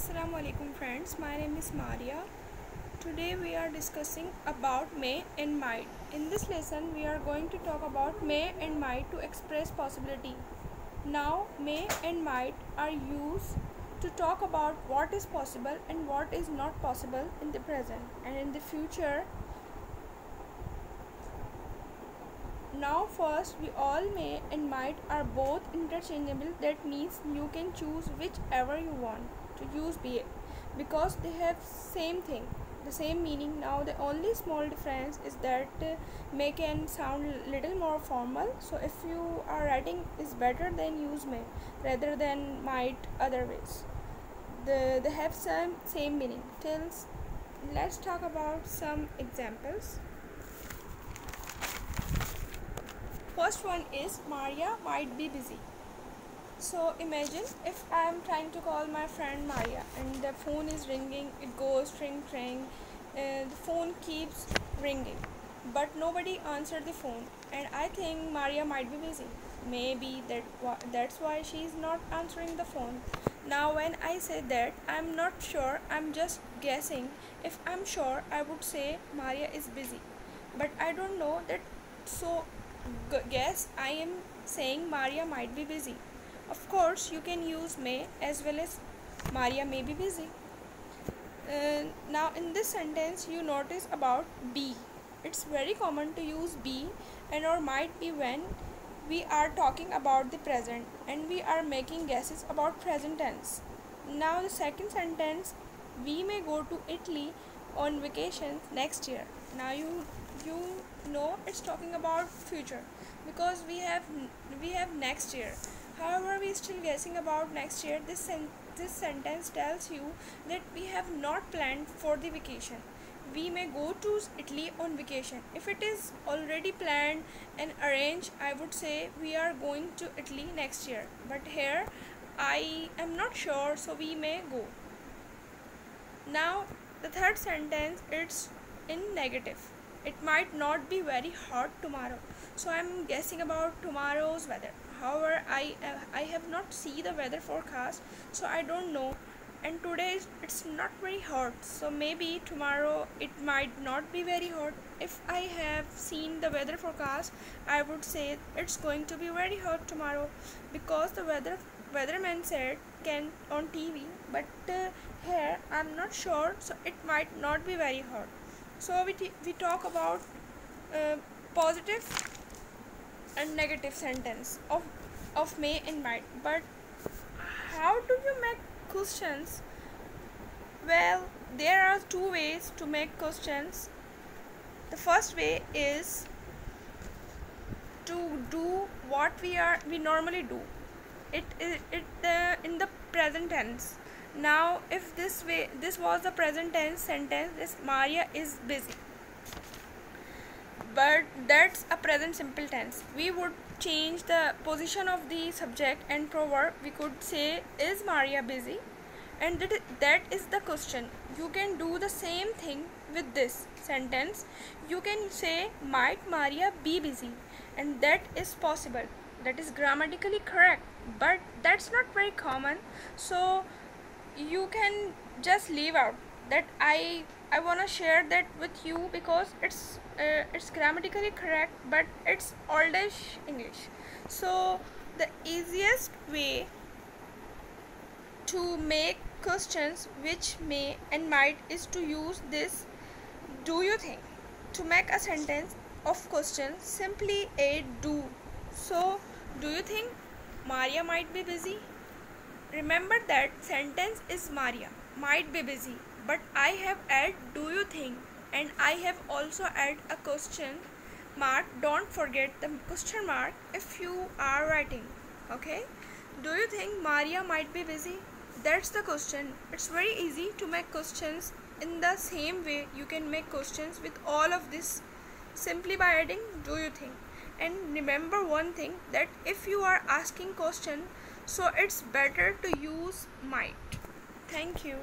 Assalamu alaikum friends, my name is Maria. Today we are discussing about may and might. In this lesson we are going to talk about may and might to express possibility. Now may and might are used to talk about what is possible and what is not possible in the present and in the future. Now first, we all may and might are both interchangeable. That means you can choose whichever you want to use because they have same thing, the same meaning. Now the only small difference is that may can sound little more formal. So if you are writing is better, then use may rather than might other ways. They have same meaning. Let's talk about some examples. First one is Maria might be busy. So imagine if I am trying to call my friend Maria and the phone is ringing, it goes ring ring, the phone keeps ringing, but nobody answered the phone, and I think Maria might be busy. Maybe that's why she is not answering the phone. Now when I say that I'm not sure, I'm just guessing. If I'm sure, I would say Maria is busy, but I don't know that, so guess I am saying Maria might be busy. Of course you can use may as well as Maria may be busy. Now in this sentence you notice about be. It's very common to use be and or might be when we are talking about the present and we are making guesses about present tense. Now the second sentence, we may go to Italy on vacation next year. Now you know it's talking about future because we have next year. However, we are still guessing about next year. This sentence tells you that we have not planned for the vacation. We may go to Italy on vacation. If it is already planned and arranged, I would say we are going to Italy next year. But here I am not sure, so we may go. Now the third sentence, it's in negative. It might not be very hot tomorrow, so I'm guessing about tomorrow's weather. However, I have not seen the weather forecast, so I don't know. And today it's not very hot, so maybe tomorrow it might not be very hot. If I have seen the weather forecast, I would say it's going to be very hot tomorrow because the weatherman said can on TV, but here I'm not sure, so it might not be very hot. So we talk about positive and negative sentence of may and might. But how do you make questions? Well, there are two ways to make questions. The first way is to do what we normally do. It in the present tense. Now if this was the present tense sentence, this Maria is busy, but that's a present simple tense. We would change the position of the subject and proverb. We could say is Maria busy, and that is the question. You can do the same thing with this sentence. You can say might Maria be busy, and that is possible. That is grammatically correct, but that's not very common, so you can just leave out that. I want to share that with you because it's grammatically correct, but it's oldish English. So the easiest way to make questions which may and might is to use this do you think. To make a sentence of question, simply add do. So do you think Maria might be busy? Remember that sentence is Maria might be busy, but I have add do you think, and I have also add a question mark. Don't forget the question mark if you are writing. Okay, do you think Maria might be busy? That's the question. It's very easy to make questions. In the same way you can make questions with all of this simply by adding do you think. And remember one thing, that if you are asking question, so it's better to use might. Thank you.